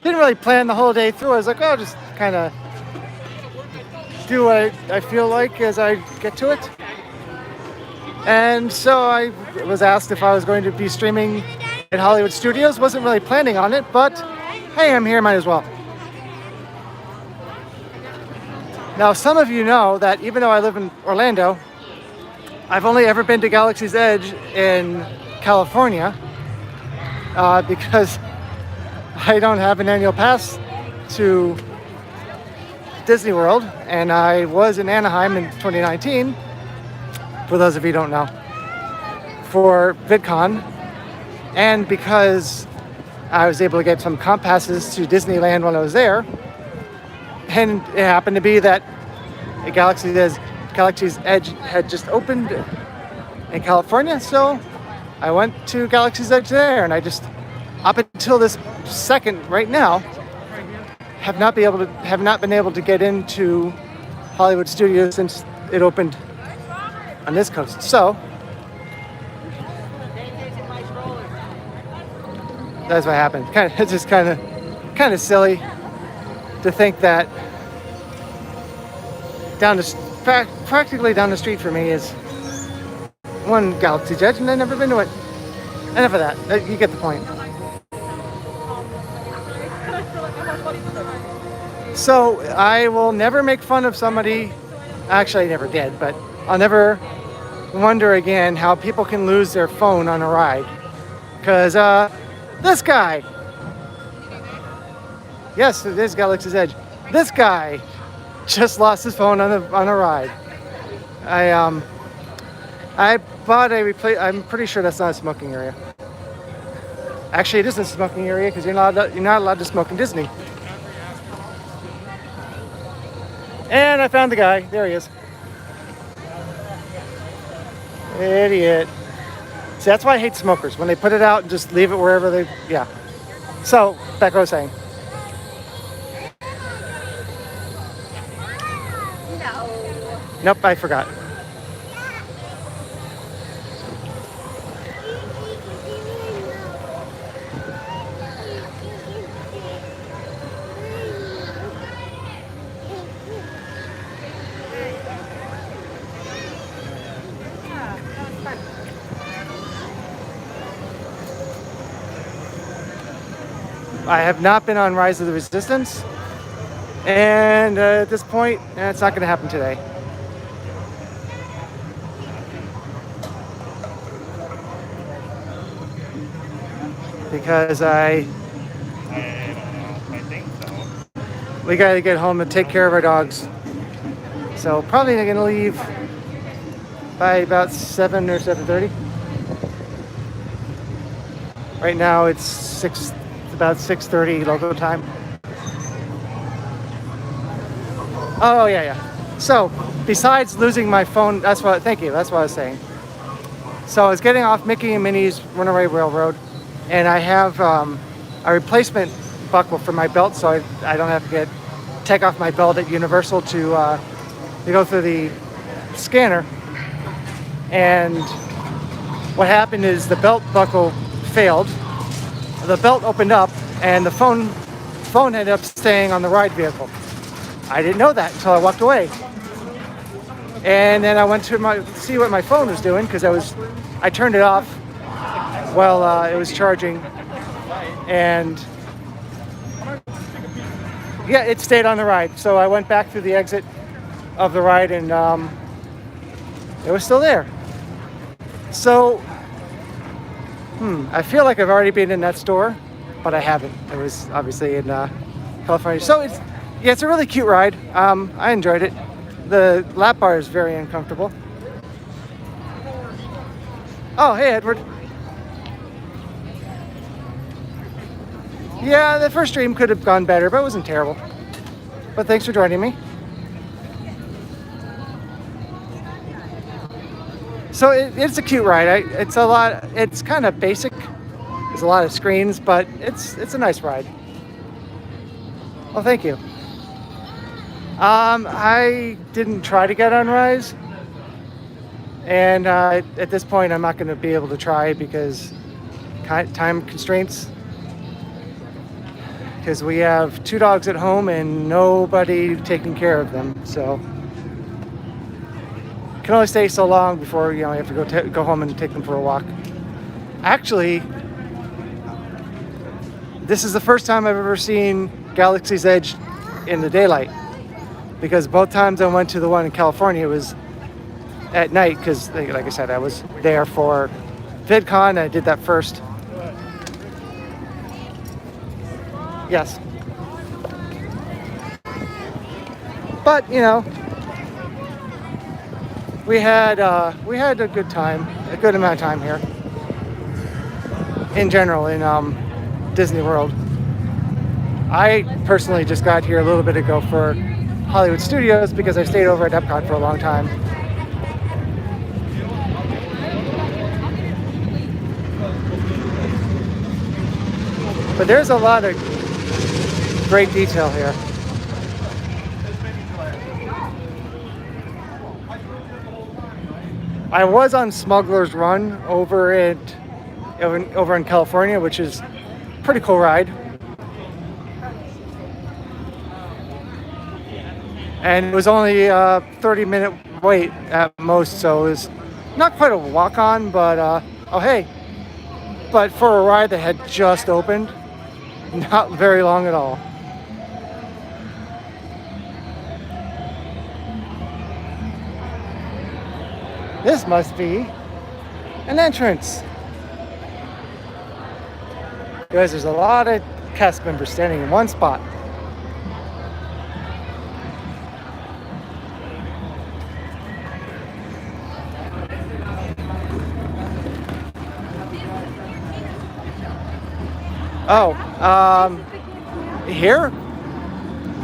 Didn't really plan the whole day through. I was like, oh, just kind of do what I feel like as I get to it. And so I was asked if I was going to be streaming at Hollywood Studios. Wasn't really planning on it, but hey, I'm here, might as well. Now, some of you know that even though I live in Orlando, I've only ever been to Galaxy's Edge in California because I don't have an annual pass to Disney World, and I was in Anaheim in 2019, for those of you who don't know, for VidCon, and because I was able to get some comp passes to Disneyland when I was there, and it happened to be that Galaxy's Edge had just opened in California, so I went to Galaxy's Edge there, and I just, up until this second, right now, have not been able to get into Hollywood Studios since it opened on this coast. So that's what happened. It's just kind of silly to think that practically down the street for me is one Galaxy's Edge, and I've never been to it. Enough of that. You get the point. So I will never make fun of somebody. Actually, I never did, but I'll never wonder again how people can lose their phone on a ride. Because this guy. Yes, it is Galaxy's Edge. This guy just lost his phone on a ride. I bought I'm pretty sure that's not a smoking area. Actually, it isn't a smoking area because you're not allowed to smoke in Disney. And I found the guy. There he is. Idiot. See, that's why I hate smokers. When they put it out and just leave it wherever they... Yeah. So, back what I was saying. Nope, I forgot. I have not been on Rise of the Resistance, and at this point, it's not going to happen today. Because we got to get home and take care of our dogs. So probably going to leave by about 7 or 7:30. Right now it's about 6:30 local time. Oh yeah. So besides losing my phone, thank you, that's what I was saying. So I was getting off Mickey and Minnie's Runaway Railroad, and I have a replacement buckle for my belt, so I don't have to take off my belt at Universal to go through the scanner. And what happened is the belt buckle failed. The belt opened up, and the phone ended up staying on the ride vehicle. I didn't know that until I walked away. And then I went to see what my phone was doing, because I turned it off while it was charging, and yeah, it stayed on the ride. So I went back through the exit of the ride, and it was still there. So I feel like I've already been in that store, but I haven't. It was obviously in California. So it's a really cute ride. I enjoyed it. The lap bar is very uncomfortable. Oh, hey, Edward. Yeah, the first stream could have gone better, but it wasn't terrible. But thanks for joining me. So it's a cute ride. It's kind of basic. There's a lot of screens, but it's a nice ride. Well, thank you. I didn't try to get on Rise, and at this point I'm not going to be able to try because time constraints. because we have 2 dogs at home and nobody taking care of them. So can only stay so long before you have to go home and take them for a walk. Actually, this is the first time I've ever seen Galaxy's Edge in the daylight, because both times I went to the one in California, it was at night, because like I said, I was there for VidCon. I did that first. Yes. But we had a good time, a good amount of time here in general in Disney World. I personally just got here a little bit ago for Hollywood Studios because I stayed over at Epcot for a long time. But there's a lot of great detail here. I was on Smuggler's Run over in California, which is a pretty cool ride. And it was only a 30-minute wait at most, so it was not quite a walk-on, but oh hey. But for a ride that had just opened, not very long at all. This must be an entrance. Guys, there's a lot of cast members standing in one spot. Oh, here?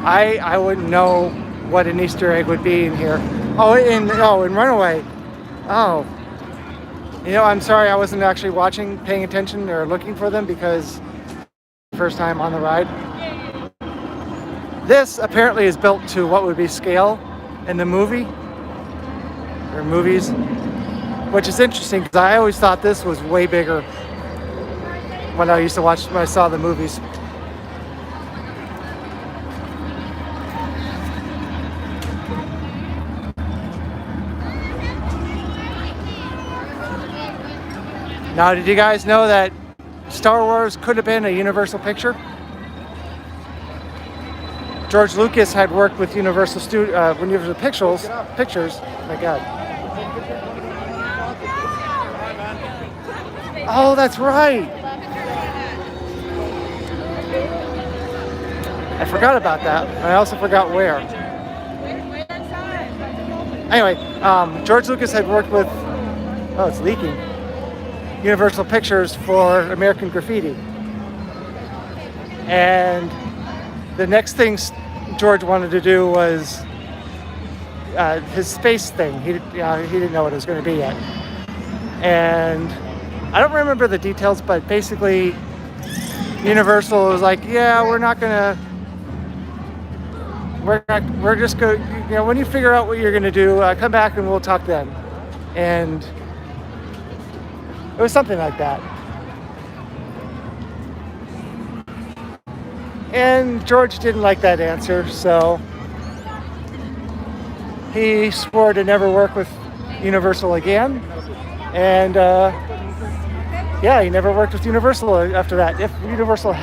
I wouldn't know what an Easter egg would be in here. In Runaway. Oh. I'm sorry, I wasn't actually paying attention or looking for them because first time on the ride. This apparently is built to what would be scale in the movie or movies, which is interesting because I always thought this was way bigger when I saw the movies. Now, did you guys know that Star Wars could have been a Universal picture? George Lucas had worked with Universal Pictures. My God. Oh, that's right. I forgot about that. I also forgot where. Anyway, George Lucas had worked with, it's leaking, Universal Pictures for American Graffiti. And the next thing George wanted to do was his space thing. He didn't know what it was going to be yet. And I don't remember the details, but basically Universal was like, yeah, we're just going to, when you figure out what you're going to do, come back and we'll talk then. And it was something like that. And George didn't like that answer, so he swore to never work with Universal again. And he never worked with Universal after that. If Universal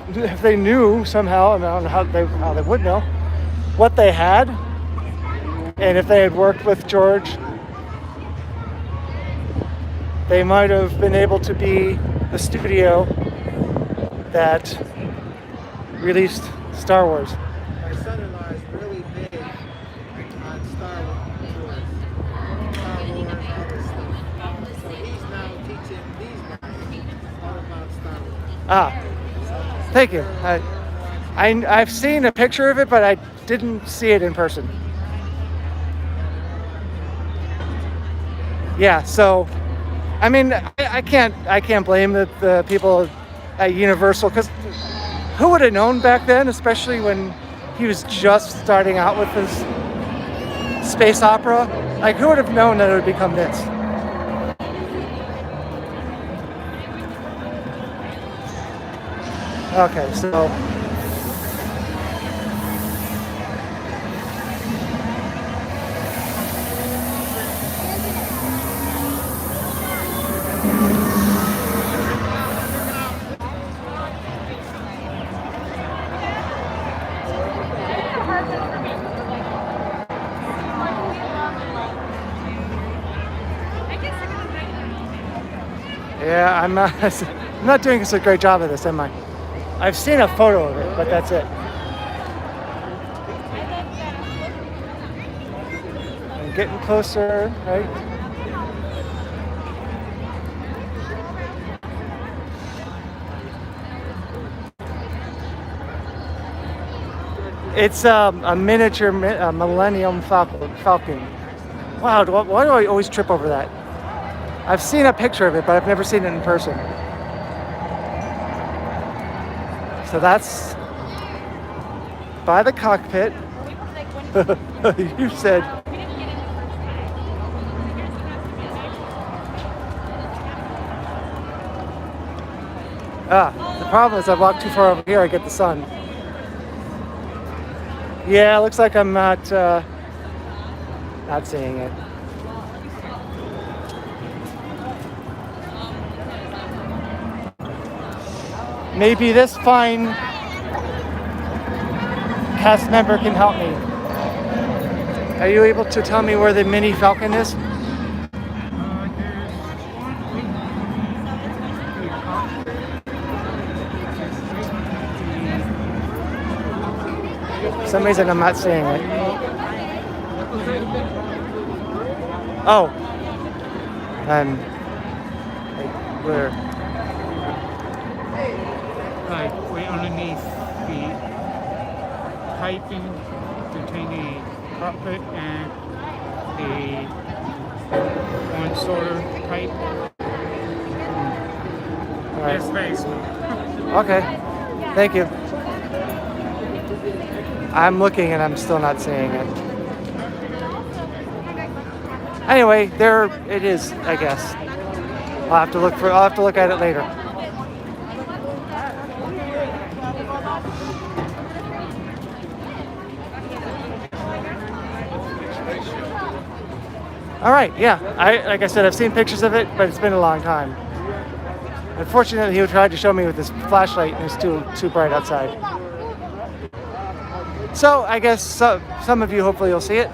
if they knew somehow, and I don't know how they would know what they had, and if they had worked with George, they might have been able to be the studio that released Star Wars. My son-in-law is really big on Star Wars, all this stuff. So he's now teaching these guys all about Star Wars. Thank you. I've seen a picture of it, but I didn't see it in person. Yeah, so I mean, I can't blame the people at Universal, because who would have known back then, especially when he was just starting out with his space opera? Like, who would have known that it would become this? Okay, so yeah, I'm not, I'm not doing such a great job of this, am I? I've seen a photo of it, but that's it. I'm getting closer, right? It's a miniature Millennium Falcon. Wow, why do I always trip over that? I've seen a picture of it, but I've never seen it in person. So that's by the cockpit. You said. The problem is I walked too far over here, I get the sun. Yeah, it looks like I'm not seeing it. Maybe this fine cast member can help me. Are you able to tell me where the mini Falcon is? For some reason I'm not seeing it. Oh. Where? Like way underneath the piping between the cockpit and the one sorter pipe. All right. There's space. Okay. Thank you. I'm looking and I'm still not seeing it. Anyway, there it is, I guess. I'll have to look at it later. All right, yeah. Like I said, I've seen pictures of it, but it's been a long time. Unfortunately, he tried to show me with his flashlight, and it's too bright outside. So I guess some of you hopefully will see it.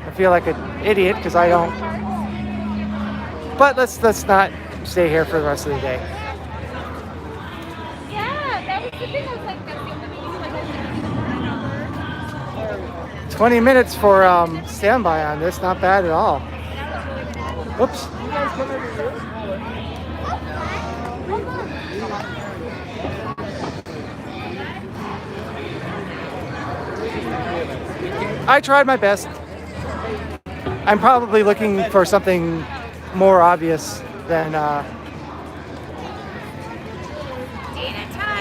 I feel like an idiot because I don't. But let's not stay here for the rest of the day. Yeah, that was the thing. I was like, that's the only meeting. 20 minutes for standby on this, not bad at all. Whoops. I tried my best. I'm probably looking for something more obvious than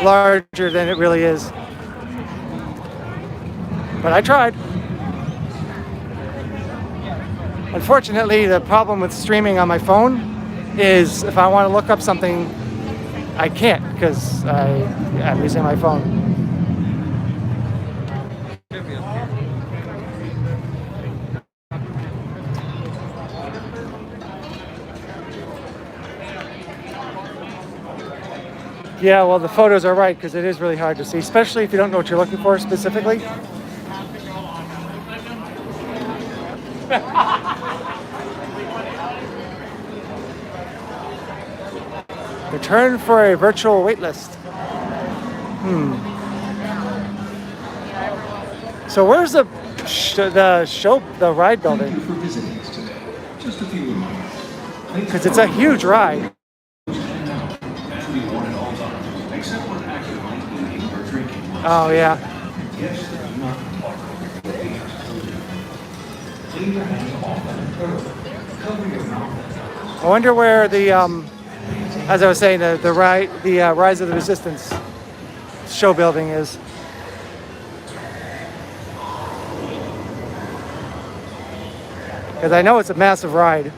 larger than it really is. But I tried. Unfortunately, the problem with streaming on my phone is if I want to look up something, I can't because I'm using my phone. Yeah, well, the photos are right because it is really hard to see, especially if you don't know what you're looking for specifically. Return for a virtual waitlist. So where's the ride building? Thank you for visiting us today. Just a few reminders. Because it's a huge ride. That should be worn at all times, except when actively eating or drinking. Oh yeah. Yes, do not talk over your ears. Clean your hands often and thoroughly. Cover your mouth. I wonder where the as I was saying, the Rise of the Resistance show building is. Because I know it's a massive ride.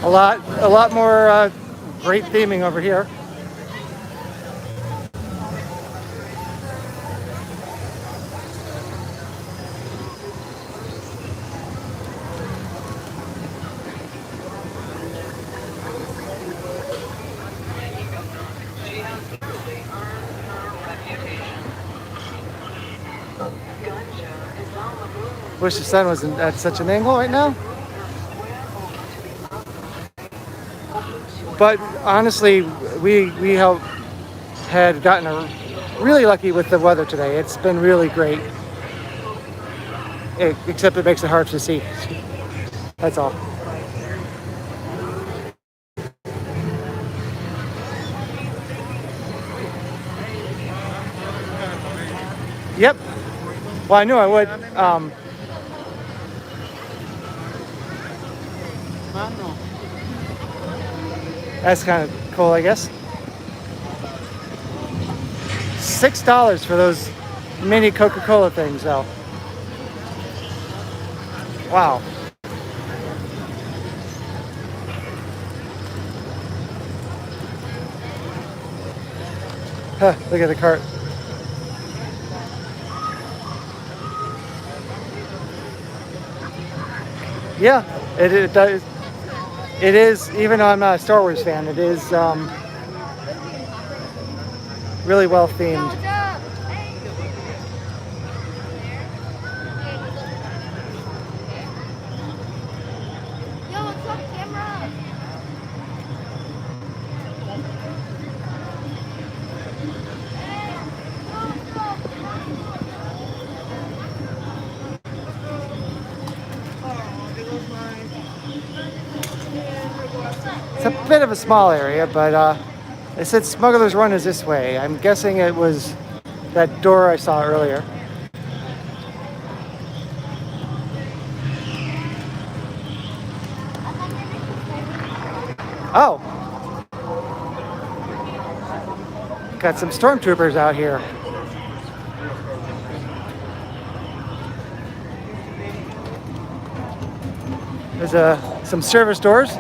A lot more great theming over here. Wish the sun wasn't at such an angle right now. But honestly, we had gotten really lucky with the weather today. It's been really great. Except it makes it hard to see. That's all. Yep. Well, I knew I would. That's kind of cool, I guess. $6 for those mini Coca-Cola things, though. Wow. Huh, look at the cart. Yeah, it does. It is, even though I'm not a Star Wars fan, it is really well themed. Yo, what's up, camera? It's a bit of a small area, but it said Smuggler's Run is this way. I'm guessing it was that door I saw earlier. Oh! Got some stormtroopers out here. There's some service doors.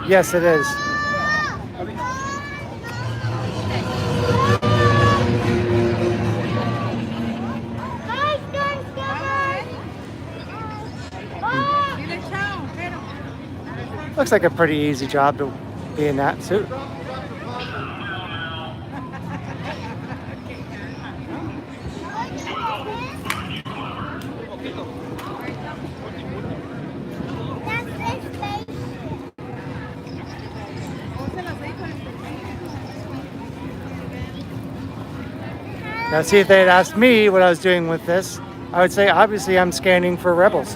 Yes, it is. Looks like a pretty easy job to be in that suit. Now, see, if they had asked me what I was doing with this, I would say, obviously, I'm scanning for rebels.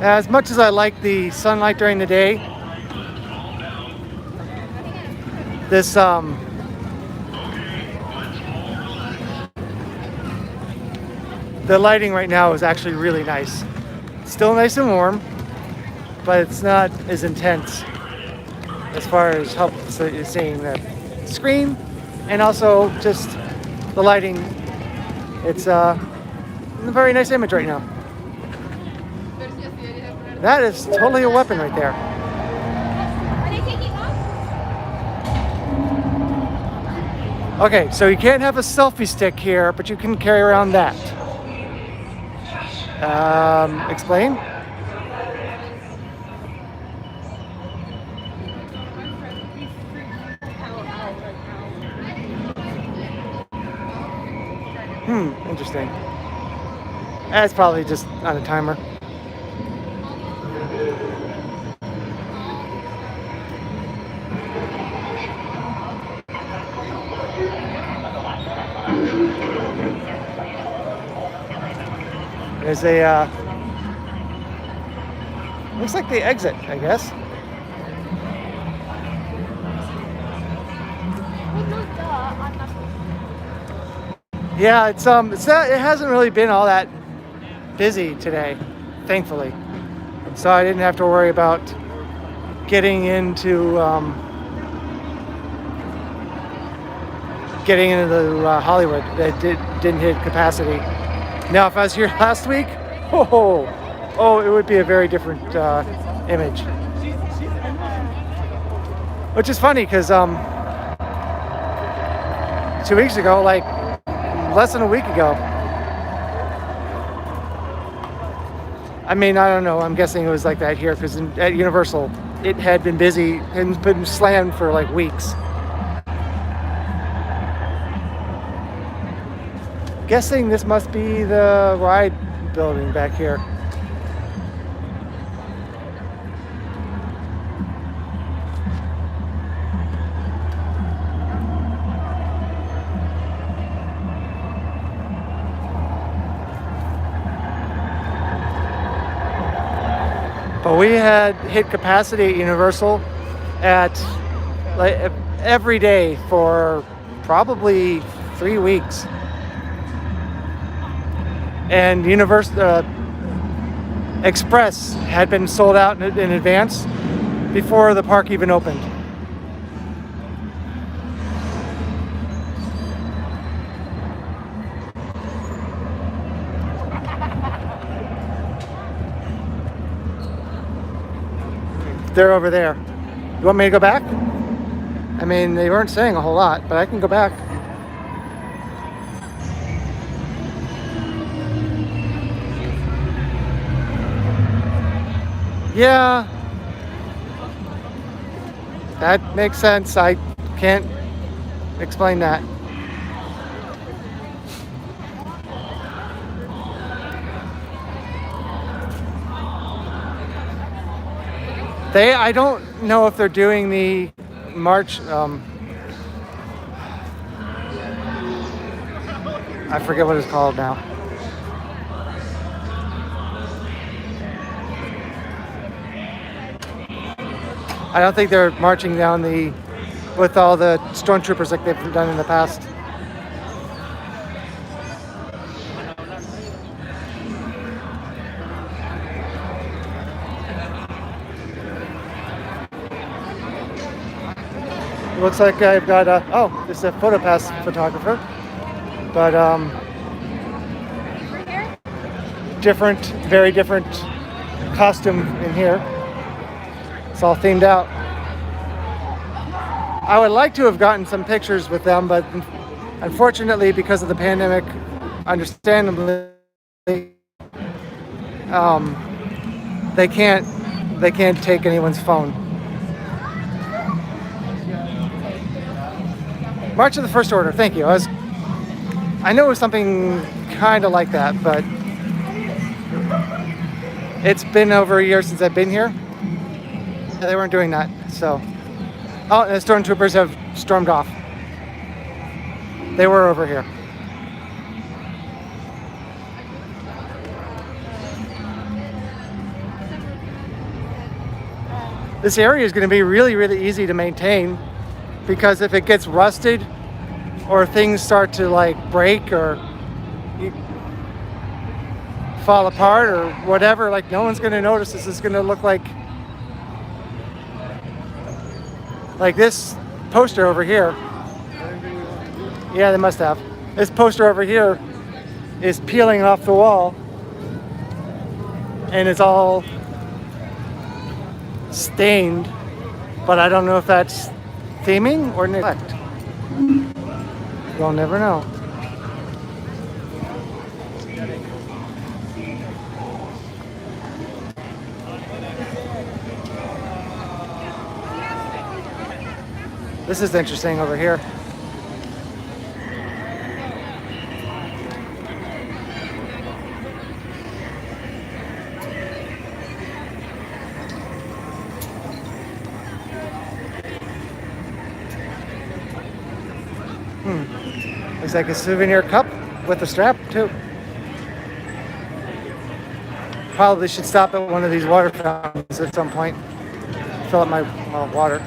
As much as I like the sunlight during the day, this the lighting right now is actually really nice. Still nice and warm, but it's not as intense as far as help seeing the screen, and also just the lighting. It's a very nice image right now. That is totally a weapon right there. Are they taking off? Okay, so you can't have a selfie stick here, but you can carry around that. Explain? Interesting. That's probably just on a timer. There's a, looks like the exit, I guess. Well, no, duh. I'm not. Yeah, it's not, it hasn't really been all that busy today, thankfully. So I didn't have to worry about getting into Hollywood. That didn't hit capacity. Now, if I was here last week, it would be a very different image. Which is funny because 2 weeks ago, like less than a week ago, I mean, I don't know. I'm guessing it was like that here because at Universal, it had been busy and been slammed for like weeks. Guessing this must be the ride building back here. But we had hit capacity at Universal at like every day for probably 3 weeks. And Universal Express had been sold out in advance before the park even opened. They're over there. You want me to go back? I mean, they weren't saying a whole lot, but I can go back. Yeah, that makes sense. I can't explain that. I don't know if they're doing the March, I forget what it's called now. I don't think they're marching down with all the stormtroopers like they've done in the past. It looks like I've got this is a PhotoPass photographer, but very different costume in here. It's all themed out. I would like to have gotten some pictures with them, but unfortunately, because of the pandemic, understandably, they can't take anyone's phone. March of the First Order. Thank you. I know it was something kind of like that, but it's been over a year since I've been here. They weren't doing that, so. Oh, and the stormtroopers have stormed off. They were over here. This area is going to be really, really easy to maintain because if it gets rusted or things start to like break or fall apart or whatever, like no one's going to notice. This is going to look like this poster over here. Yeah, they must have. This poster over here is peeling off the wall and it's all stained, but I don't know if that's theming or neglect. You'll never know. This is interesting over here. Looks like a souvenir cup with a strap too. Probably should stop at one of these water fountains at some point. Fill up my water.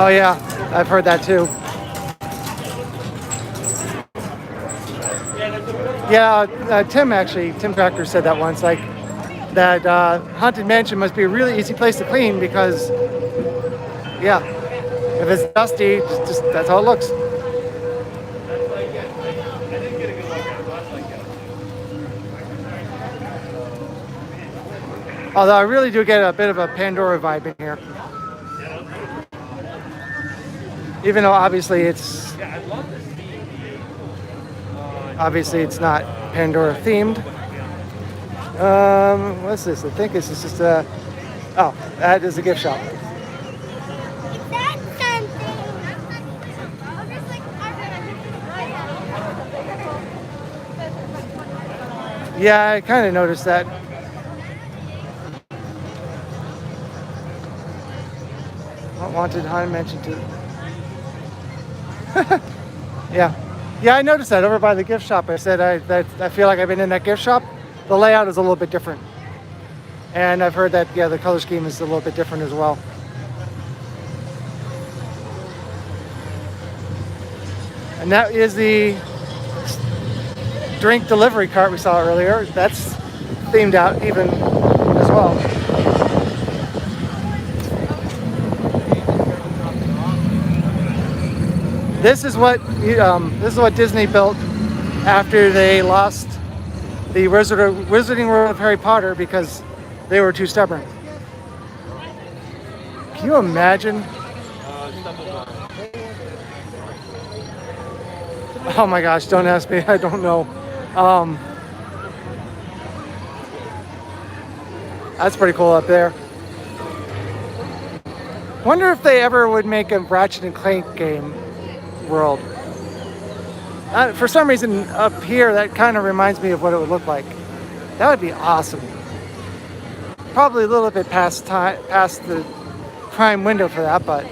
Oh yeah, I've heard that too. Yeah, Tim Cracker said that once, like that Haunted Mansion must be a really easy place to clean because, yeah, if it's dusty, just that's how it looks. Although I really do get a bit of a Pandora vibe in here. Even though obviously it's not Pandora themed. What's this? I think this is just a. Oh, that is a gift shop. Yeah, I kind of noticed that. Not wanted Haunted Mansion too. Yeah. Yeah, I noticed that over by the gift shop. I said I feel like I've been in that gift shop. The layout is a little bit different. And I've heard that, yeah, the color scheme is a little bit different as well. And that is the drink delivery cart we saw earlier. That's themed out even as well. This is what Disney built after they lost the Wizarding World of Harry Potter because they were too stubborn. Can you imagine? Oh my gosh, don't ask me, I don't know. That's pretty cool up there. Wonder if they ever would make a Ratchet and Clank game world. For some reason up here that kind of reminds me of what it would look like. That would be awesome. Probably a little bit past the prime window for that, but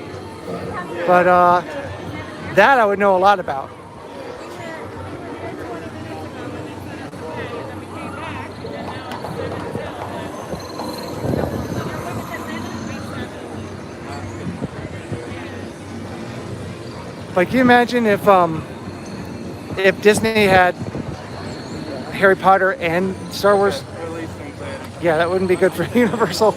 that I would know a lot about. But can you imagine if Disney had Harry Potter and Star Wars? Yeah, that wouldn't be good for Universal.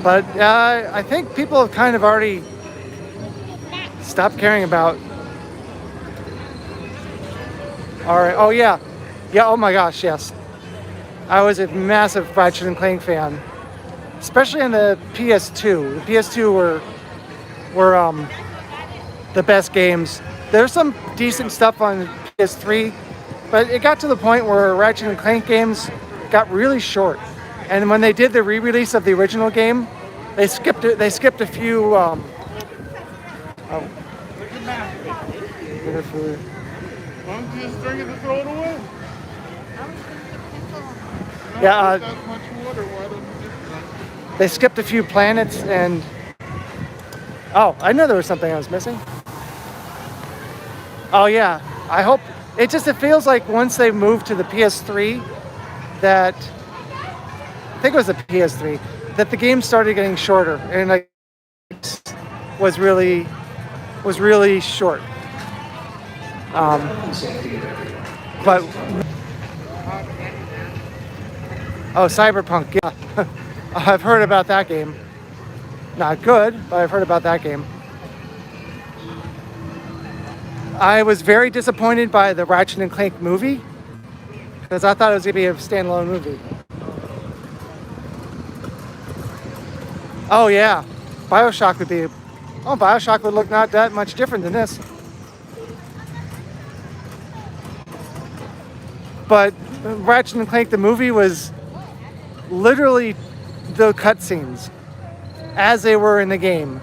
But I think people have kind of already stopped caring about. All right. Oh yeah, yeah. Oh my gosh, yes. I was a massive Ratchet and Clank fan, especially on the PS2. The PS2 were the best games. There's some decent stuff on PS3, but it got to the point where Ratchet and Clank games got really short. And when they did the re-release of the original game, they skipped it. They skipped a few. Look at that. I'm just drinking to throw it away. Yeah. That much water. Why don't you just... They skipped a few planets and. Oh, I know there was something I was missing. Oh yeah, I hope it feels like once they moved to the PS3 that I think it was the PS3 that the game started getting shorter and like was really short. But oh, Cyberpunk, yeah. I've heard about that game. Not good, but I've heard about that game. I was very disappointed by the Ratchet and Clank movie because I thought it was going to be a standalone movie. Oh yeah, BioShock would look not that much different than this. But Ratchet and Clank the movie was literally the cutscenes as they were in the game,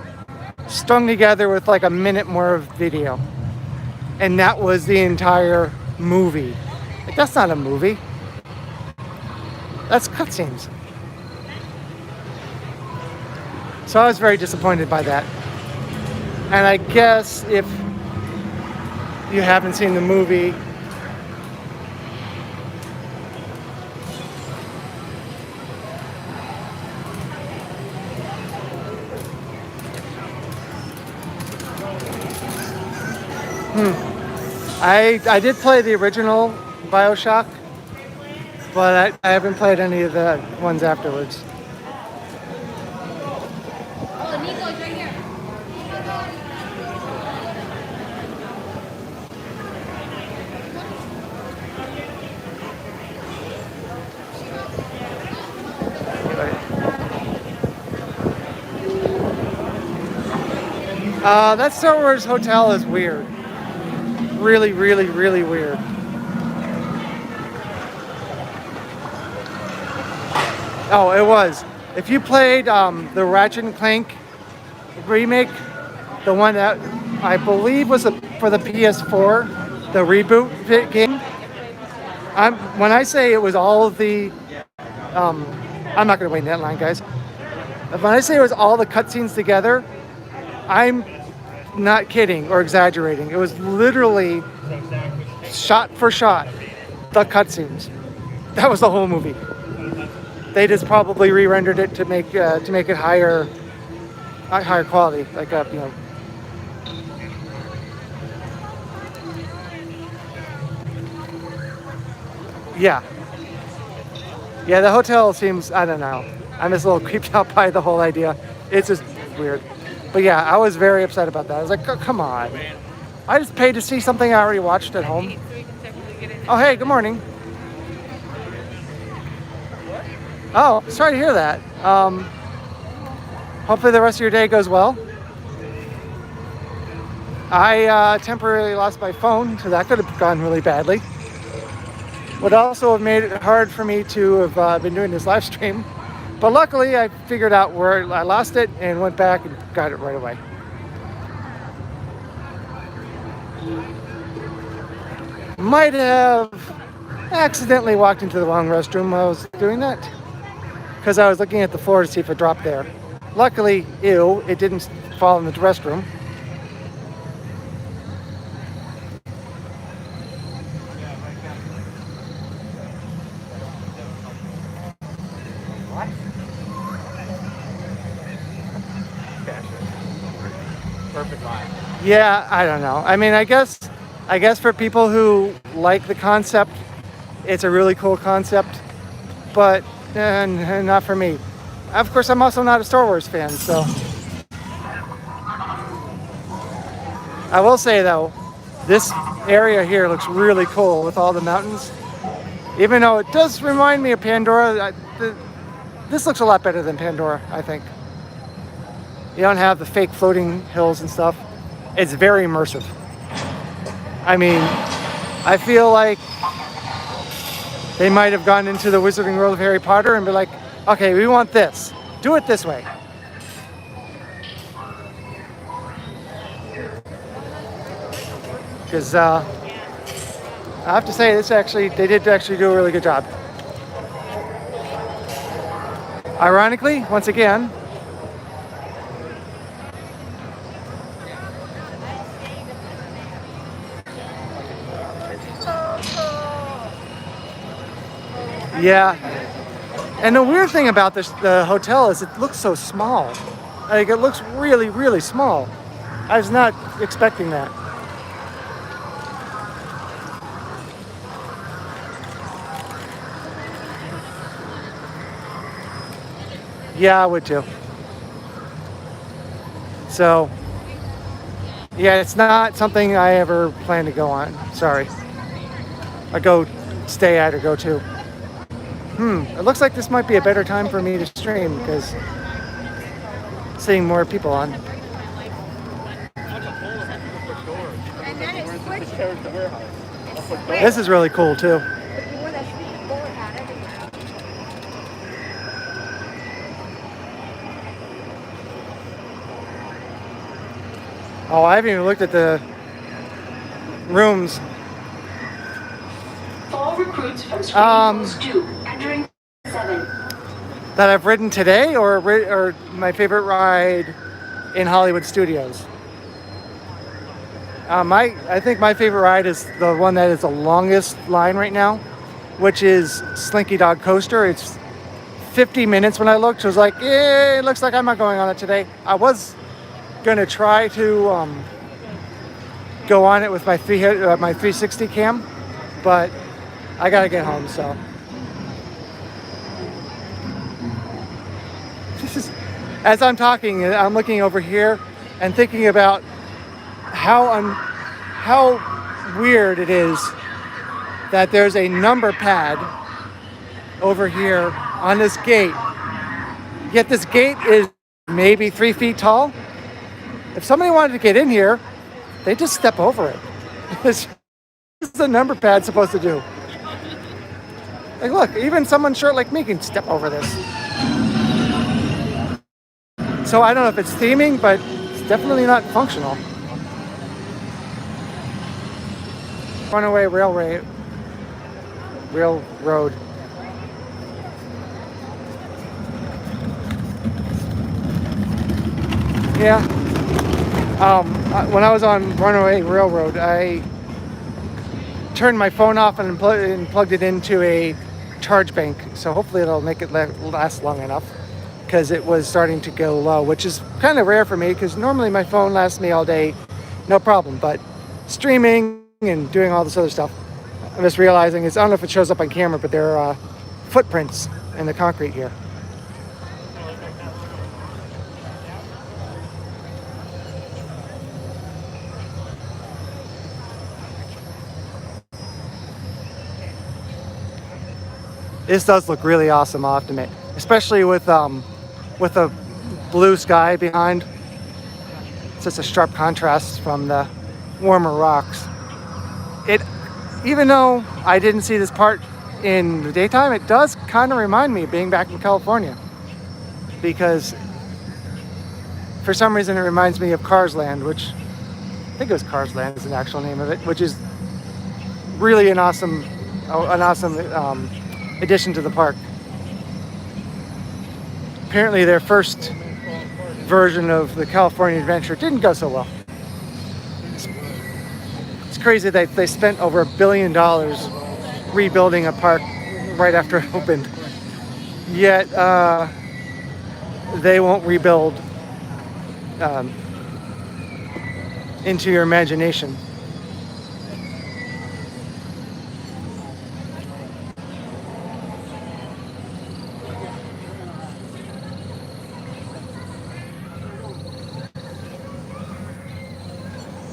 strung together with like a minute more of video. And that was the entire movie. Like, that's not a movie. That's cutscenes. So I was very disappointed by that. And I guess if you haven't seen the movie, I did play the original BioShock, but I haven't played any of the ones afterwards. Oh, Nico's right here. That Star Wars hotel is weird. Really, really, really weird. Oh, it was. If you played the Ratchet and Clank remake, the one that I believe was for the PS4, the reboot game. When I say it was all of the, I'm not going to wait in that line, guys. When I say it was all the cutscenes together, I'm not kidding or exaggerating. It was literally shot for shot the cutscenes. That was the whole movie. They just probably re-rendered it to make it higher quality, like you know. Yeah. Yeah, the hotel seems, I don't know. I'm just a little creeped out by the whole idea. It's just weird. But yeah, I was very upset about that. I was like, oh, come on. I just paid to see something I already watched at home. Oh, hey, good morning. Oh, sorry to hear that. Hopefully the rest of your day goes well. I temporarily lost my phone, so that could have gone really badly. Would also have made it hard for me to have been doing this live stream. But luckily, I figured out where I lost it and went back and got it right away. Might have accidentally walked into the wrong restroom while I was doing that, because I was looking at the floor to see if it dropped there. Luckily, it didn't fall in the restroom. Perfect line. Yeah, I don't know. I mean, I guess for people who like the concept, it's a really cool concept, but not for me. Of course, I'm also not a Star Wars fan, so. I will say though, this area here looks really cool with all the mountains. Even though it does remind me of Pandora, this looks a lot better than Pandora, I think. You don't have the fake floating hills and stuff. It's very immersive. I mean, I feel like they might have gone into the Wizarding World of Harry Potter and be like, okay, we want this. Do it this way. Because I have to say, they did actually do a really good job. Ironically, once again, yeah. And the weird thing about the hotel is it looks so small. Like, it looks really, really small. I was not expecting that. Yeah, I would too. So, yeah, it's not something I ever plan to go on. Sorry. I go stay at or go to. It looks like this might be a better time for me to stream because seeing more people on. This is really cool too. Oh, I haven't even looked at the rooms. All recruits from Screen 2 entering 7. that I've ridden today, or my favorite ride in Hollywood Studios. I think my favorite ride is the one that is the longest line right now, which is Slinky Dog Coaster. It's 50 minutes when I looked. So I was like, yeah, it looks like I'm not going on it today. I was gonna try to go on it with my 360 cam, but I gotta get home. So this is, as I'm talking, I'm looking over here and thinking about how weird it is that there's a number pad over here on this gate. Yet this gate is maybe 3 feet tall. If somebody wanted to get in here, they just step over it. This is the number pad supposed to do. Like, look, even someone short like me can step over this. So I don't know if it's theming, but it's definitely not functional. Runaway railroad. Yeah. When I was on Runaway Railroad, I turned my phone off and plugged it into a charge bank. So hopefully it'll make it last long enough, because it was starting to go low, which is kind of rare for me, because normally my phone lasts me all day, no problem. But streaming and doing all this other stuff, I'm just realizing I don't know if it shows up on camera, but there are footprints in the concrete here. This does look really awesome, I'll have to admit, especially with a blue sky behind. It's just a sharp contrast from the warmer rocks. Even though I didn't see this part in the daytime, it does kind of remind me of being back in California, because for some reason it reminds me of Cars Land, which I think it was Cars Land is the actual name of it, which is really an awesome addition to the park. Apparently their first version of the California Adventure didn't go so well. It's crazy that they spent over $1 billion rebuilding a park right after it opened. Yet they won't rebuild Into Your Imagination.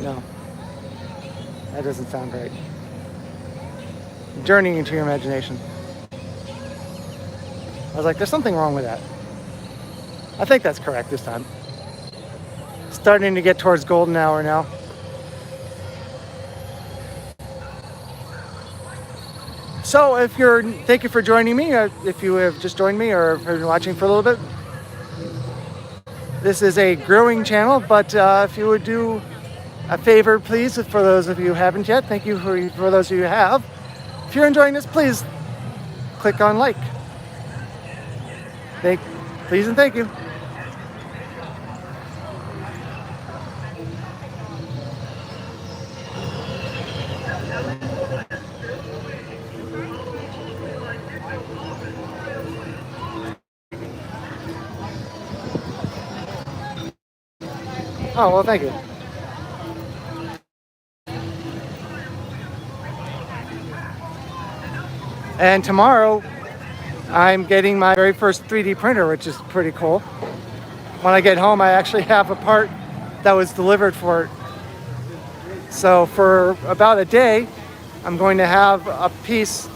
No, that doesn't sound right. Journeying into Your Imagination. I was like, there's something wrong with that. I think that's correct this time. Starting to get towards golden hour now. So thank you for joining me. If you have just joined me or have been watching for a little bit. This is a growing channel, but if you would do a favor, please, for those of you who haven't yet, thank you for those of you who have. If you're enjoying this, please click on like. Please and thank you. Oh, well, thank you. And tomorrow, I'm getting my very first 3D printer, which is pretty cool. When I get home, I actually have a part that was delivered for it. So for about a day, I'm going to have a piece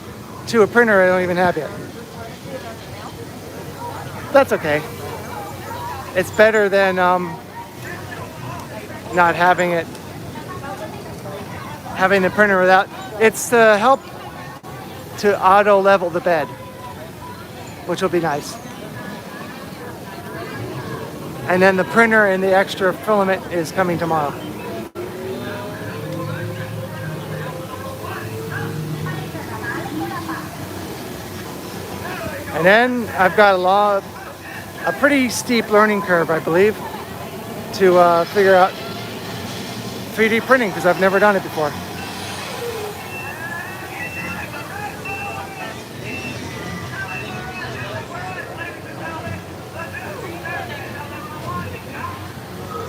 to a printer I don't even have yet. That's okay. It's better than not having the printer without. It's to help to auto level the bed, which will be nice. And then the printer and the extra filament is coming tomorrow. And And then I've got a pretty steep learning curve, I believe, to figure out 3D printing because I've never done it before.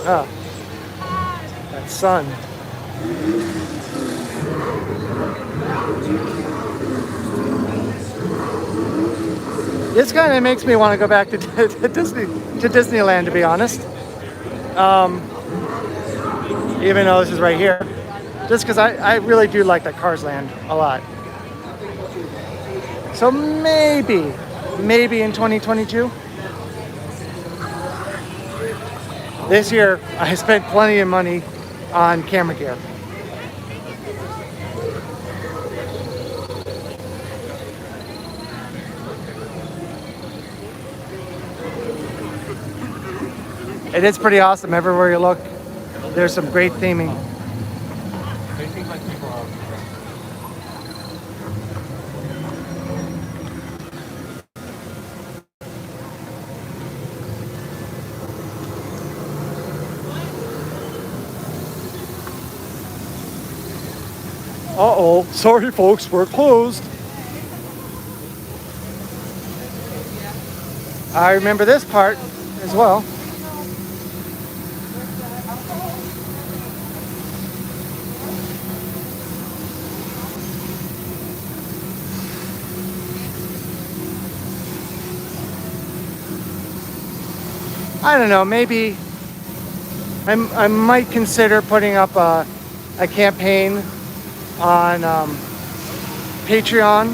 Oh, that sun. This kind of makes me want to go back to Disneyland, to be honest. Even though this is right here, just because I really do like that Cars Land a lot. So maybe in 2022. This year, I spent plenty of money on camera gear. It is pretty awesome. Everywhere you look, there's some great theming. They think like people are. Uh-oh, sorry folks, we're closed. I remember this part as well. I don't know, maybe I might consider putting up a campaign on Patreon,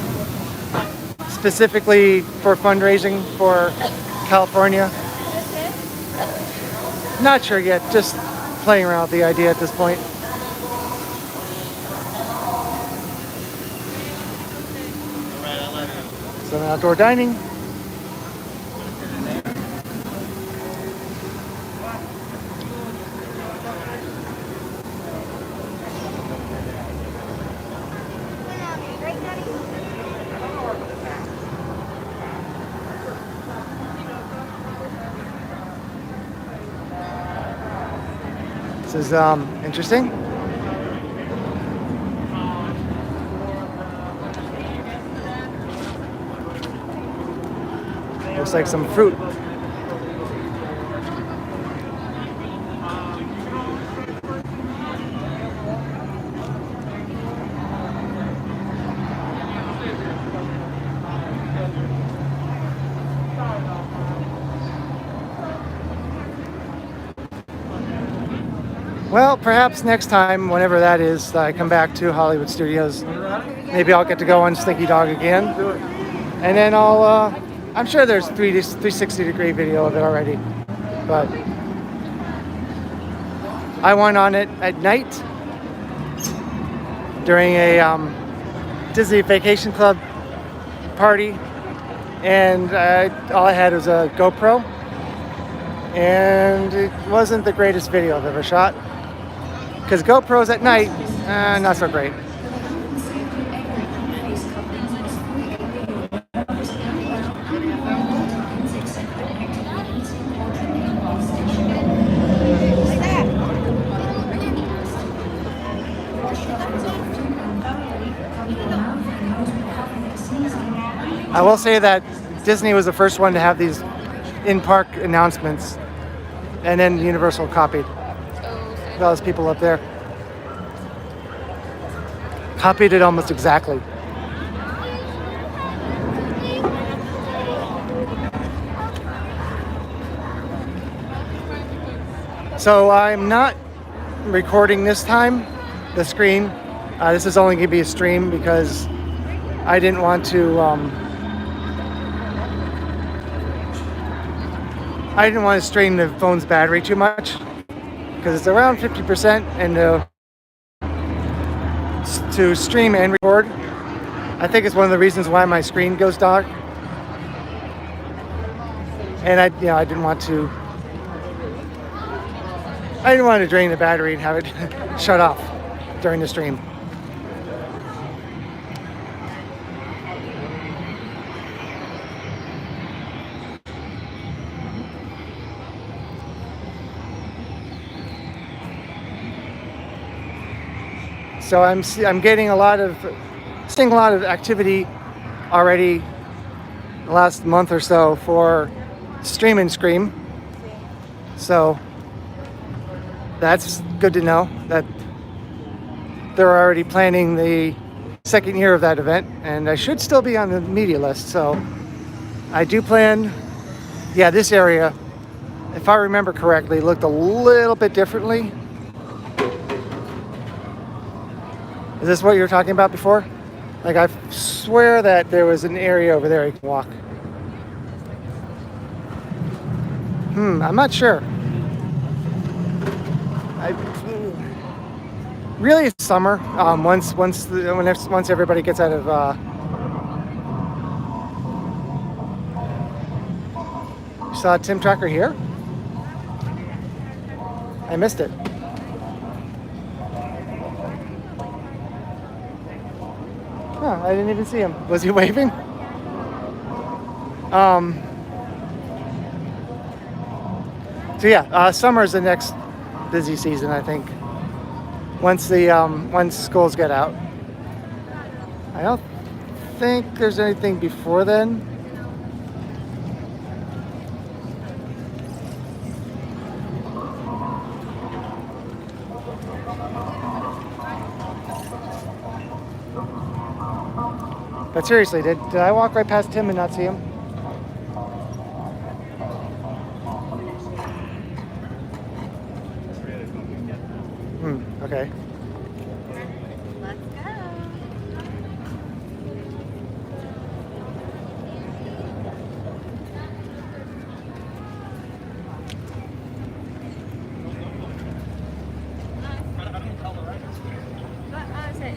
specifically for fundraising for California. Not sure yet, just playing around with the idea at this point. Some outdoor dining. This is interesting. Looks like some fruit. Well, perhaps next time, whenever that is, I come back to Hollywood Studios. Maybe I'll get to go on Slinky Dog again. And then I'm sure there's 360-degree video of it already. But I went on it at night during a Disney Vacation Club party. And all I had was a GoPro. And it wasn't the greatest video I've ever shot. Because GoPros at night, not so great. I will say that Disney was the first one to have these in-park announcements, and then Universal copied. Those people up there copied it almost exactly. So I'm not recording this time, the screen. This is only going to be a stream because I didn't want to strain the phone's battery too much because it's around 50%, and to stream and record, I think it's one of the reasons why my screen goes dark. And I didn't want to drain the battery and have it shut off during the stream. So I'm getting seeing a lot of activity already the last month or so for Stream and Scream. So that's good to know that they're already planning the second year of that event, and I should still be on the media list. So I do plan, yeah, this area, if I remember correctly, looked a little bit differently. Is this what you were talking about before? Like, I swear that there was an area over there you can walk. I'm not sure. Really, it's summer. Once everybody gets out of. You saw Tim Tracker here? I missed it. Oh, I didn't even see him. Was he waving? So yeah, summer is the next busy season, I think. Once schools get out. I don't think there's anything before then. But seriously, did I walk right past him and not see him? Okay. Let's go.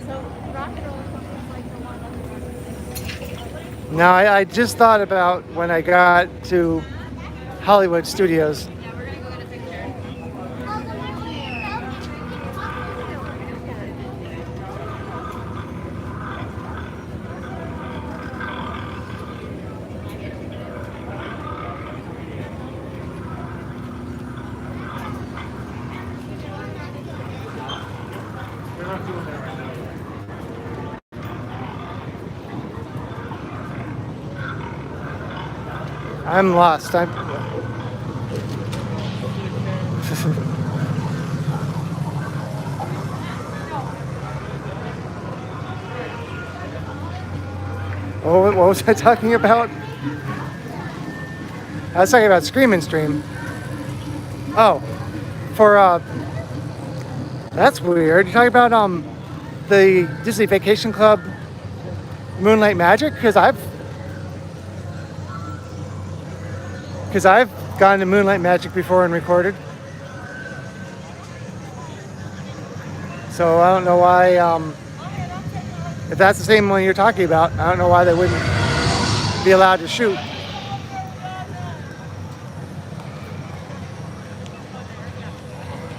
So rocket roller coaster is like the one on the. Now, I just thought about when I got to Hollywood Studios. Yeah, we're gonna go get a picture. They're not doing that right now. I'm lost. What was I talking about? I was talking about Scream and Stream. Oh, for that's weird. You're talking about the Disney Vacation Club Moonlight Magic? Because I've gone to Moonlight Magic before and recorded. So I don't know why, if that's the same one you're talking about, I don't know why they wouldn't be allowed to shoot.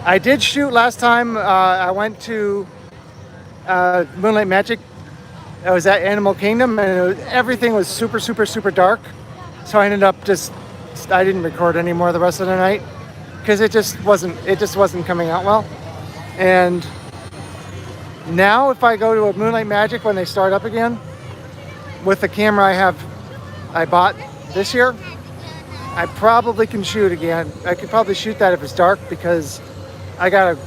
I did shoot last time. I went to Moonlight Magic. I was at Animal Kingdom, and everything was super, super, super dark. So I ended up I didn't record anymore the rest of the night because it just wasn't coming out well. And now if I go to a Moonlight Magic when they start up again with the camera I bought this year, I probably can shoot again. I could probably shoot that if it's dark because I got a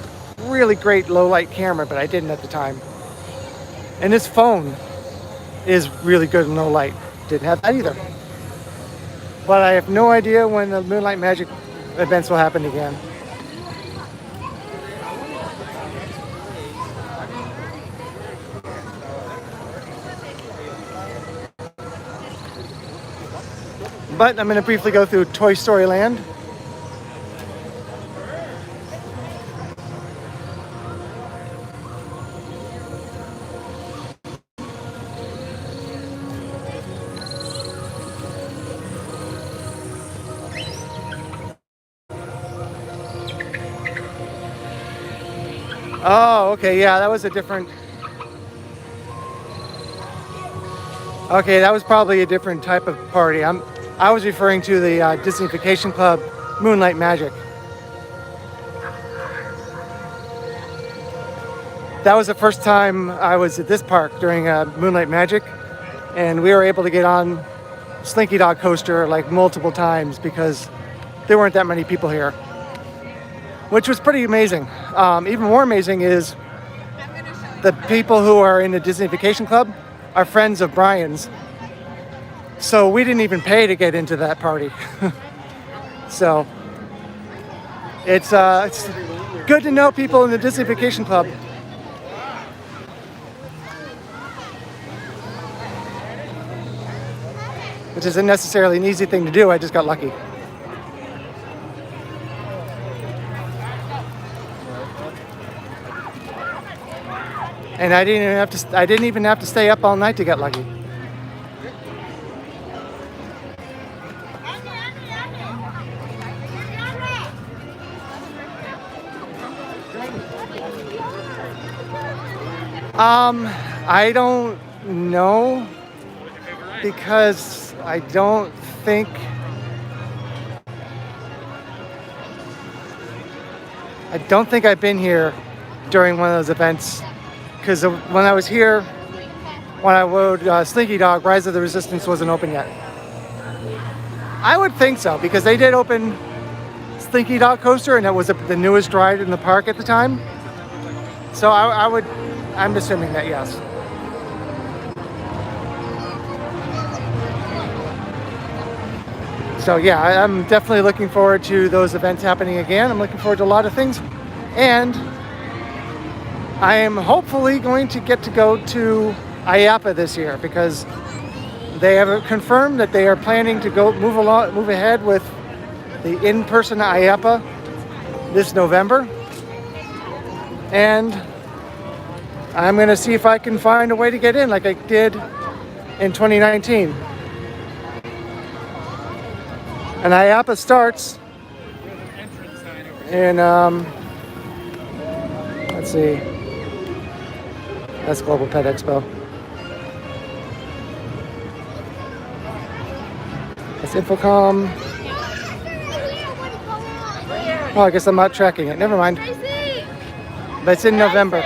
really great low light camera, but I didn't at the time. And this phone is really good in low light. Didn't have that either. But I have no idea when the Moonlight Magic events will happen again. But I'm going to briefly go through Toy Story Land. Oh, okay, yeah, that was a different... Okay, that was probably a different type of party. I was referring to the Disney Vacation Club Moonlight Magic. that was the first time I was at this park during Moonlight Magic, and we were able to get on Slinky Dog Coaster like multiple times because there weren't that many people here, which was pretty amazing. Even more amazing is the people who are in the Disney Vacation Club are friends of Brian's. So we didn't even pay to get into that party. So it's good to know people in the Disney Vacation Club. Which isn't necessarily an easy thing to do. I just got lucky. And I didn't even have to stay up all night to get lucky. I don't know, because I don't think I've been here during one of those events, because when I was here, when I rode Slinky Dog, Rise of the Resistance wasn't open yet. I would think so, because they did open Slinky Dog Coaster, and it was the newest ride in the park at the time. So I'm assuming that, yes. So yeah, I'm definitely looking forward to those events happening again. I'm looking forward to a lot of things. And I am hopefully going to get to go to IAPA this year, because they have confirmed that they are planning to move ahead with the in-person IAPA this November. And I'm going to see if I can find a way to get in like I did in 2019. And IAPA starts in, let's see, that's Global Pet Expo. That's Infocom. Oh, I guess I'm not tracking it. Never mind. But it's in November.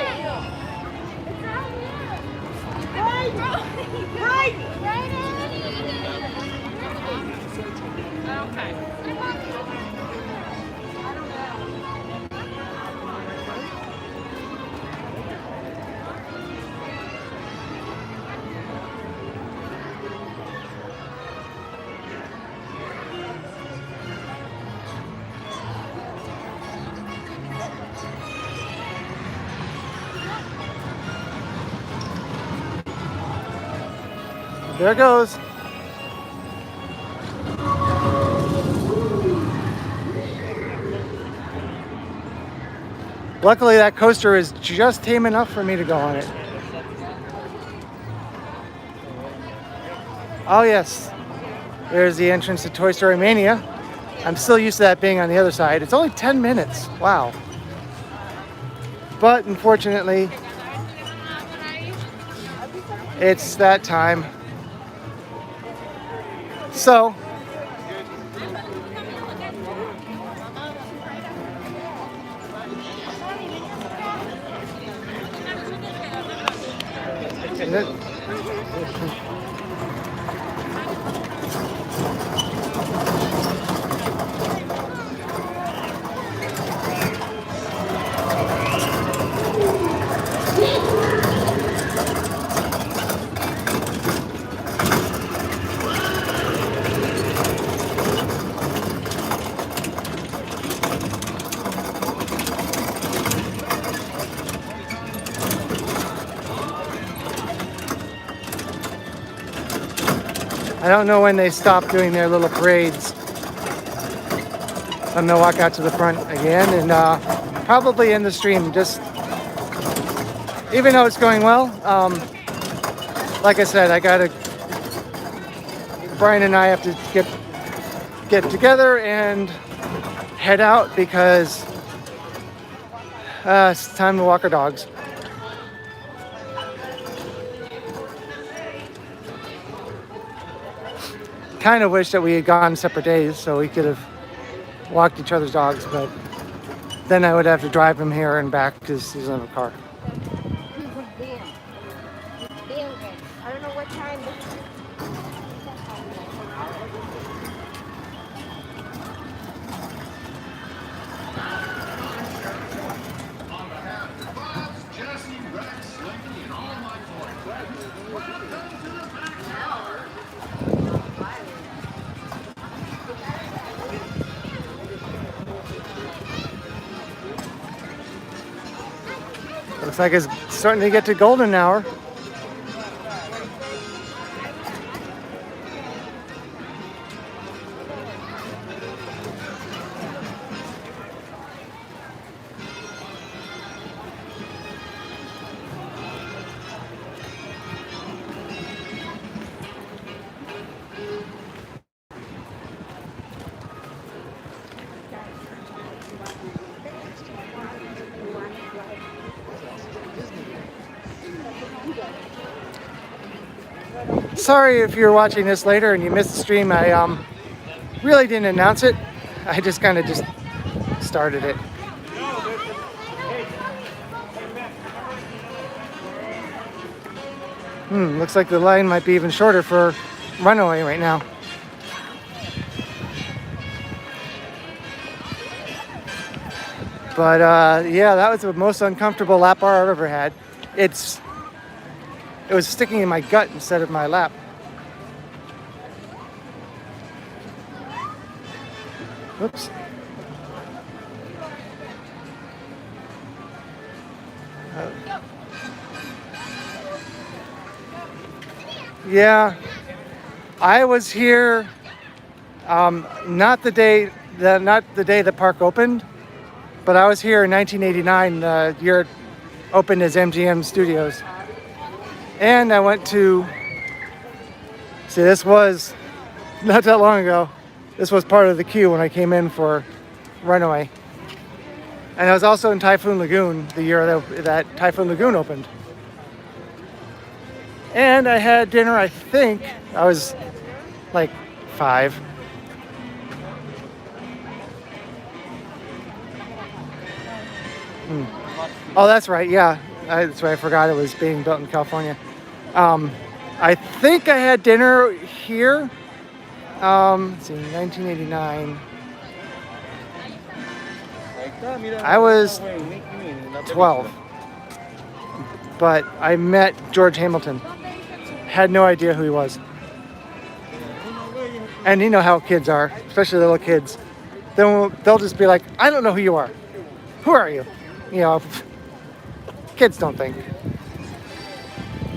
There it goes. Luckily, that coaster is just tame enough for me to go on it. Oh yes, there's the entrance to Toy Story Mania. I'm still used to that being on the other side. It's only 10 minutes. Wow. But unfortunately, it's that time. So, I don't know when they stop doing their little parades. I'm gonna walk out to the front again and probably end the stream. Just even though it's going well, like I said, Brian and I have to get together and head out because it's time to walk our dogs. Kind of wish that we had gone separate days so we could have walked each other's dogs, but then I would have to drive him here and back because he doesn't have a car. Looks like it's starting to get to golden hour. Sorry if you're watching this later and you missed the stream. I really didn't announce it. I just kind of just started it. Looks like the line might be even shorter for Runaway right now. But yeah, that was the most uncomfortable lap bar I've ever had. It was sticking in my gut instead of my lap. Oops. Yeah, I was here not the day the park opened, but I was here in 1989, the year it opened as MGM Studios. And I went to, see, this was not that long ago. This was part of the queue when I came in for Runaway. And I was also in Typhoon Lagoon the year that Typhoon Lagoon opened. And I had dinner, I think, I was like 5. Oh, that's right, yeah. That's right, I forgot it was being built in California. I think I had dinner here. Let's see, 1989. I was 12. But I met George Hamilton. Had no idea who he was. And you know how kids are, especially little kids. They'll just be like, I don't know who you are. Who are you? You know, kids don't think.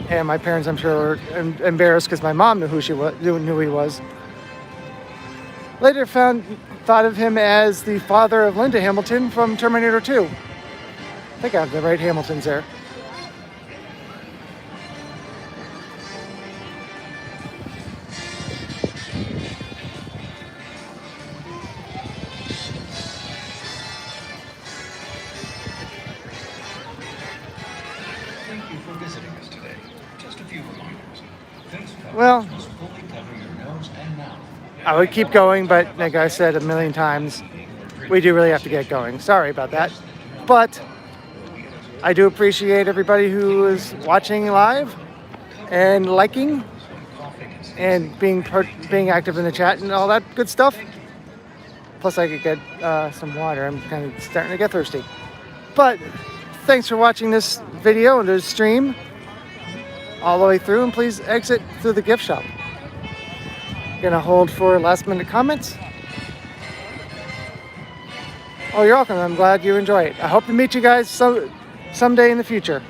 And my parents, I'm sure, were embarrassed because my mom knew who he was. Later thought of him as the father of Linda Hamilton from Terminator 2. I think I have the right Hamiltons there. Thank you for visiting us today. Just a few reminders. Face coverings Well, must fully cover your nose and mouth. I would keep going, but like I said a million times, we do really have to get going. Sorry about that. But I do appreciate everybody who is watching live and liking and being active in the chat and all that good stuff. Plus I could get some water. I'm kind of starting to get thirsty. But thanks for watching this video and this stream all the way through, and please exit through the gift shop. Gonna hold for last minute comments. Oh, you're welcome. I'm glad you enjoy it. I hope to meet you guys someday in the future.